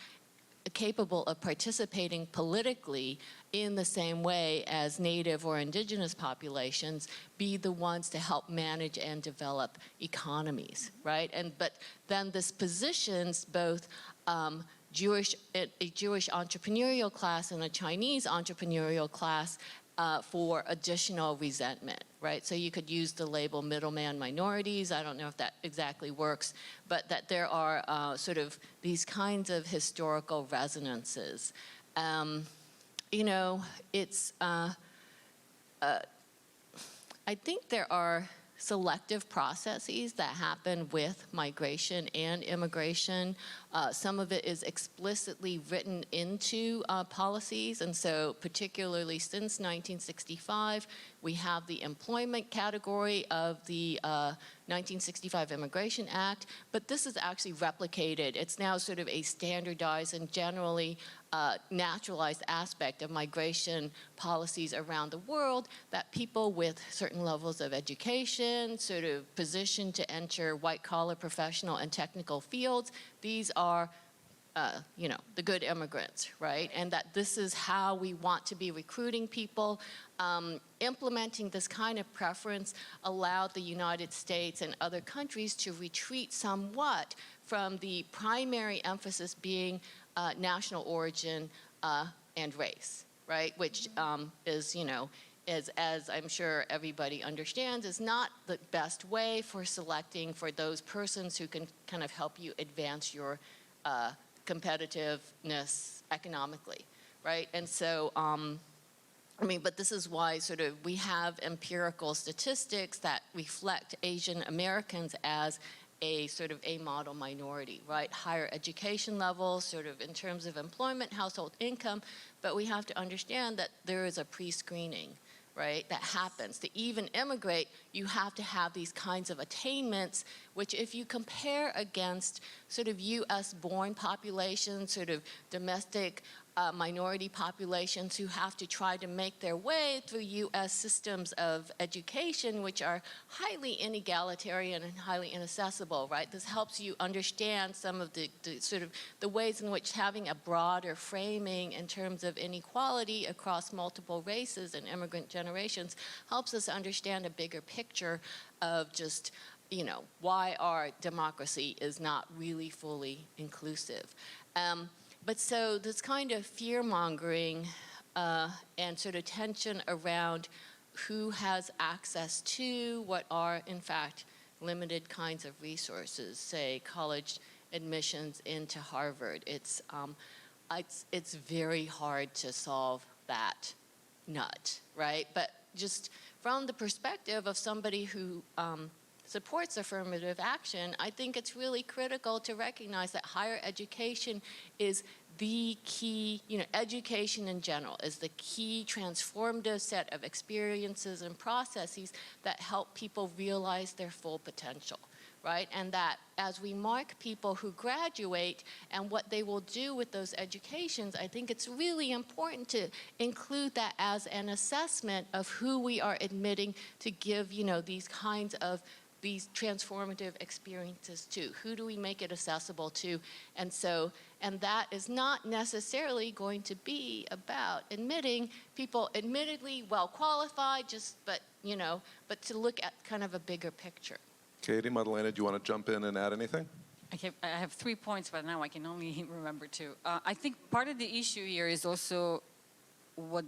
capable of participating politically in the same way as native or indigenous populations, be the ones to help manage and develop economies, right? But then this positions both a Jewish entrepreneurial class and a Chinese entrepreneurial class for additional resentment, right? So you could use the label middleman minorities. I don't know if that exactly works, but that there are sort of these kinds of historical resonances. You know, it's, I think there are selective processes that happen with migration and immigration. Some of it is explicitly written into policies, and so particularly since 1965, we have the employment category of the 1965 Immigration Act, but this is actually replicated. It's now sort of a standardized and generally naturalized aspect of migration policies around the world, that people with certain levels of education, sort of positioned to enter white-collar professional and technical fields, these are you know, the good immigrants, right? And that this is how we want to be recruiting people. Implementing this kind of preference allowed the United States and other countries to retreat somewhat from the primary emphasis being national origin and race, right? Which is, you know, as I'm sure everybody understands, is not the best way for selecting for those persons who can kind of help you advance your competitiveness economically, right? And so, I mean, but this is why sort of we have empirical statistics that reflect Asian Americans as a sort of a model minority, right? Higher education levels, sort of in terms of employment, household income, but we have to understand that there is a pre-screening, right, that happens. To even immigrate, you have to have these kinds of attainments, which if you compare against sort of US-born populations, sort of domestic minority populations who have to try to make their way through US systems of education, which are highly inegalitarian and highly inaccessible, right? This helps you understand some of the sort of the ways in which having a broader framing in terms of inequality across multiple races and immigrant generations helps us understand a bigger picture of just, you know, why our democracy is not really fully inclusive. But so this kind of fear-mongering and sort of tension around who has access to what are, in fact, limited kinds of resources, say college admissions into Harvard, it's very hard to solve that nut, right? But just from the perspective of somebody who supports affirmative action, I think it's really critical to recognize that higher education is the key, you know, education in general is the key transformative set of experiences and processes that help people realize their full potential, right? And that as we mark people who graduate and what they will do with those educations, I think it's really important to include that as an assessment of who we are admitting to give, you know, these kinds of these transformative experiences to. Who do we make it accessible to? And so, and that is not necessarily going to be about admitting people admittedly well qualified, but to look at kind of a bigger picture. Katie, Madalena, do you want to jump in and add anything? I have 3 points, but now I can only remember 2. I think part of the issue here is also what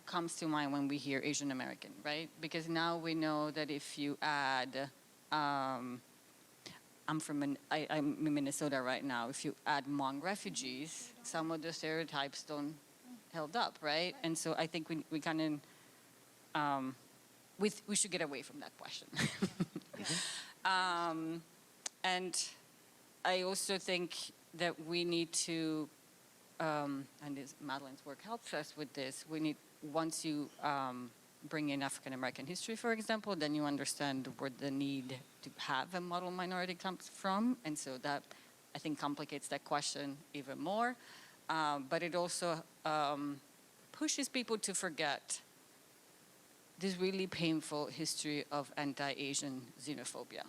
comes to mind when we hear Asian American, right? Because now we know that if you add, I'm in Minnesota right now. If you add Hmong refugees, some of the stereotypes don't held up, right? And so I think we kind of we should get away from that question. And I also think that we need to. And Madeline's work helps us with this. We once you bring in African American history, for example, then you understand where the need to have a model minority comes from. And so that, I think, complicates that question even more. But it also pushes people to forget this really painful history of anti-Asian xenophobia,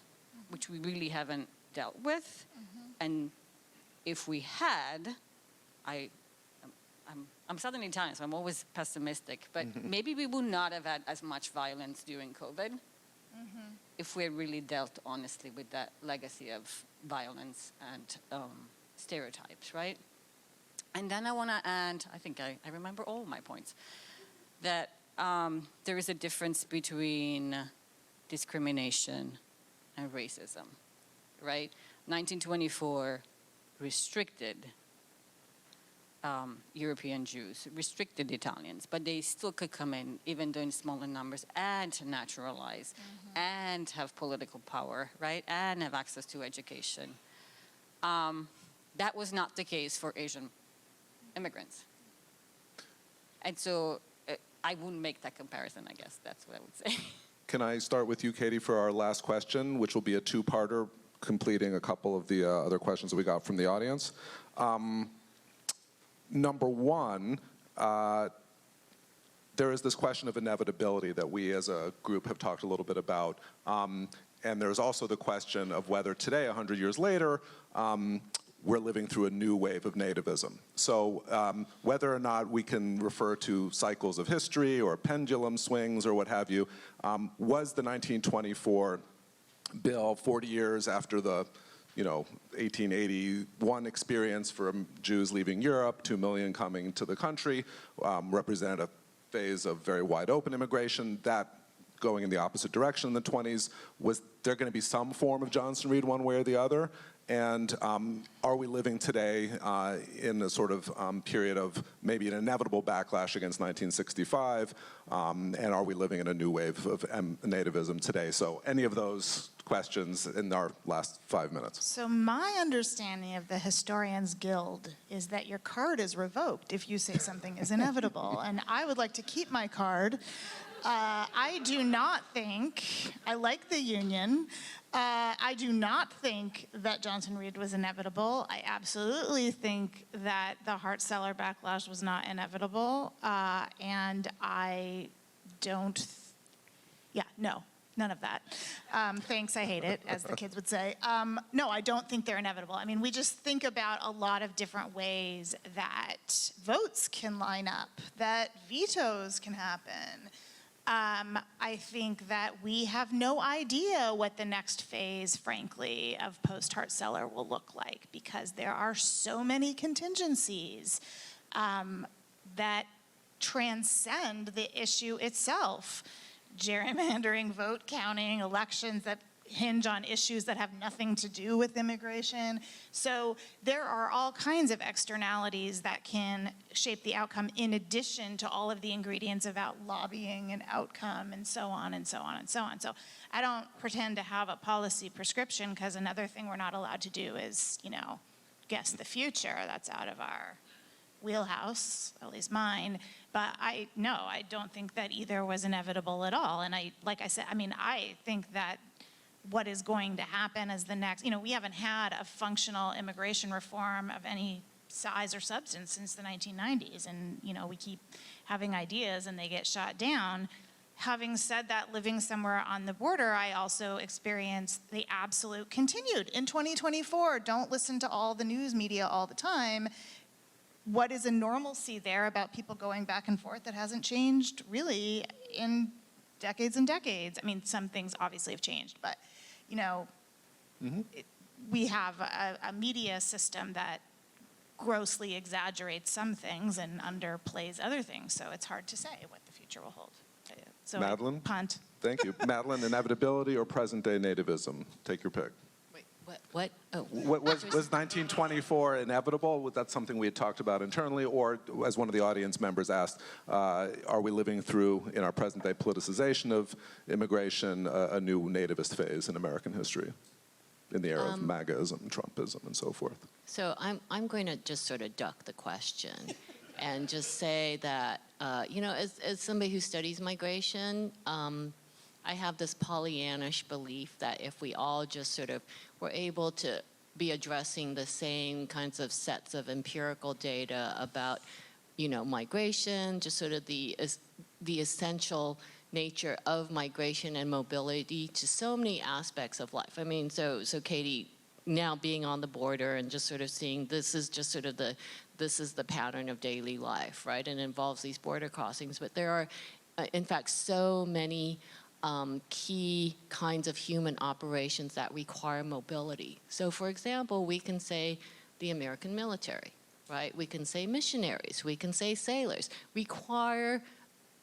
which we really haven't dealt with. And if we had, I'm Southern Italian, so I'm always pessimistic, but maybe we would not have had as much violence during COVID if we had really dealt honestly with that legacy of violence and stereotypes, right? And then I want to add, I think I remember all my points, that there is a difference between discrimination and racism, right? 1924 restricted European Jews, restricted Italians, but they still could come in, even though in smaller numbers, and naturalize, and have political power, right? And have access to education. That was not the case for Asian immigrants. And so I wouldn't make that comparison, I guess. That's what I would say. Can I start with you, Katie, for our last question, which will be a two-parter, completing a couple of the other questions that we got from the audience. Number one, there is this question of inevitability that we as a group have talked a little bit about. And there's also the question of whether today, 100 years later, we're living through a new wave of nativism. So whether or not we can refer to cycles of history or pendulum swings or what have you, was the 1924 bill 40 years after the 1881 experience for Jews leaving Europe, 2 million coming to the country, represented a phase of very wide open immigration. That going in the opposite direction in the 20s, was there going to be some form of Johnson Reed one way or the other? And are we living today in a sort of period of maybe an inevitable backlash against 1965? And are we living in a new wave of nativism today? So any of those questions in our last 5 minutes. So my understanding of the Historians Guild is that your card is revoked if you say something is inevitable. And I would like to keep my card. I do not think, I like the union. I do not think that Johnson Reed was inevitable. I absolutely think that the Hart-Celler backlash was not inevitable. And I don't, no. None of that. Thanks, I hate it, as the kids would say. No, I don't think they're inevitable. I mean, we just think about a lot of different ways that votes can line up, that vetoes can happen. I think that we have no idea what the next phase, frankly, of post-Hart-Celler will look like, because there are so many contingencies that transcend the issue itself. Gerrymandering, vote counting, elections that hinge on issues that have nothing to do with immigration. So there are all kinds of externalities that can shape the outcome in addition to all of the ingredients about lobbying and outcome and so on and so on and so on. So I don't pretend to have a policy prescription, because another thing we're not allowed to do is, guess the future. That's out of our wheelhouse, at least mine. But I don't think that either was inevitable at all. And like I said, I think that what is going to happen is the next, we haven't had a functional immigration reform of any size or substance since the 1990s. And, we keep having ideas and they get shot down. Having said that, living somewhere on the border, I also experienced the absolute continued. In 2024, don't listen to all the news media all the time. What is a normalcy there about people going back and forth that hasn't changed really in decades and decades? I mean, some things obviously have changed, but, we have a media system that grossly exaggerates some things and underplays other things, so it's hard to say what the future will hold. So Madeline? Punt. Thank you. Madeline, inevitability or present-day nativism? Take your pick. What? Oh. Was 1924 inevitable? That's something we had talked about internally, or as one of the audience members asked, are we living through, in our present-day politicization of immigration, a new nativist phase in American history in the era of MAGAism, Trumpism, and so forth? So I'm going to just sort of duck the question and just say that, you know, as somebody who studies migration, I have this Pollyannish belief that if we all just sort of were able to be addressing the same kinds of sets of empirical data about, you know, migration, just sort of the essential nature of migration and mobility to so many aspects of life. I mean, so Katie, now being on the border and just sort of seeing this is just sort of this is the pattern of daily life, right? And it involves these border crossings. But there are, in fact, so many key kinds of human operations that require mobility. So for example, we can say the American military, right? We can say missionaries, we can say sailors, require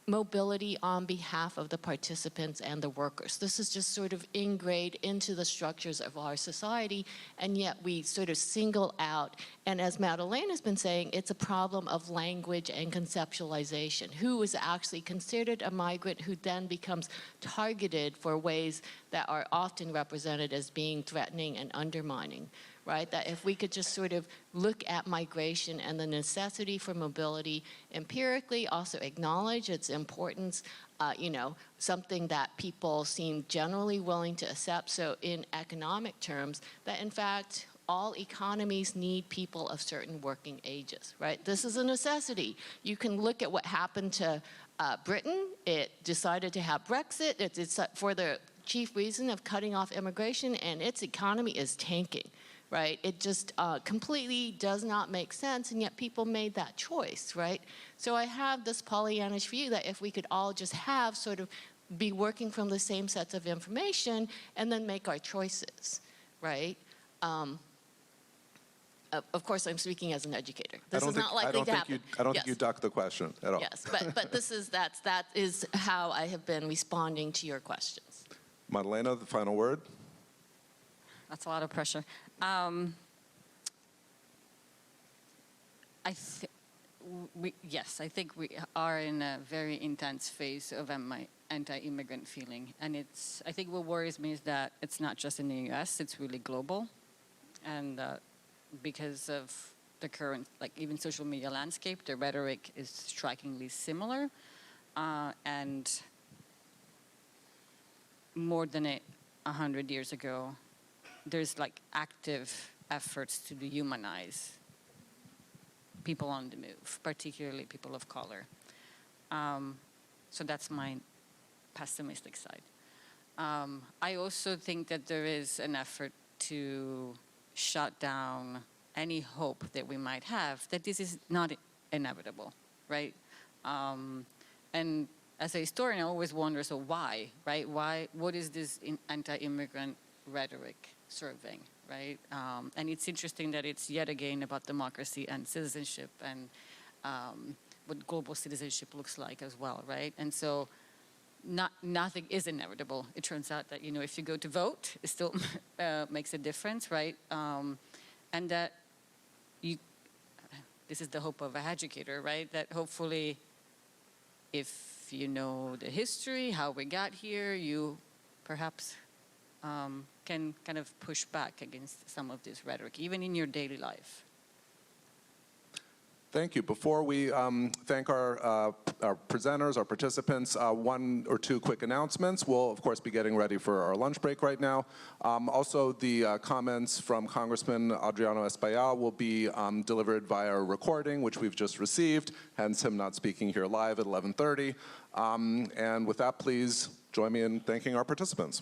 mobility on behalf of the participants and the workers. This is just sort of ingrained into the structures of our society, and yet we sort of single out, and as Madeleine has been saying, it's a problem of language and conceptualization. Who is actually considered a migrant who then becomes targeted for ways that are often represented as being threatening and undermining, right? That if we could just sort of look at migration and the necessity for mobility empirically, also acknowledge its importance, you know, something that people seem generally willing to accept. So in economic terms, that in fact, all economies need people of certain working ages, right? This is a necessity. You can look at what happened to Britain. It decided to have Brexit. It's for the chief reason of cutting off immigration, and its economy is tanking. Right? It just completely does not make sense, and yet people made that choice, right? So I have this Pollyannish view that if we could all just have sort of be working from the same sets of information and then make our choices, right? Of course, I'm speaking as an educator. This is not likely to happen. I don't think you ducked the question at all. Yes, but that is how I have been responding to your questions. Madalena, the final word. That's a lot of pressure. Yes, I think we are in a very intense phase of anti-immigrant feeling. And I think what worries me is that it's not just in the US, it's really global. And because of the current, like even social media landscape, the rhetoric is strikingly similar. And more than 100 years ago, there's like active efforts to dehumanize people on the move, particularly people of color. So that's my pessimistic side. I also think that there is an effort to shut down any hope that we might have that this is not inevitable, right? And as a historian, I always wonder, so why, right? What is this anti-immigrant rhetoric serving, right? And it's interesting that it's yet again about democracy and citizenship and what global citizenship looks like as well, right? And so nothing is inevitable. It turns out that, you know, if you go to vote, it still makes a difference, right? And that this is the hope of an educator, right? That hopefully if you know the history, how we got here, you perhaps can kind of push back against some of this rhetoric, even in your daily life. Thank you. Before we thank our presenters, our participants, one or two quick announcements. We'll, of course, be getting ready for our lunch break right now. Also, the comments from Congressman Adriano Espaillat will be delivered via a recording, which we've just received, hence him not speaking here live at 11:30. And with that, please join me in thanking our participants.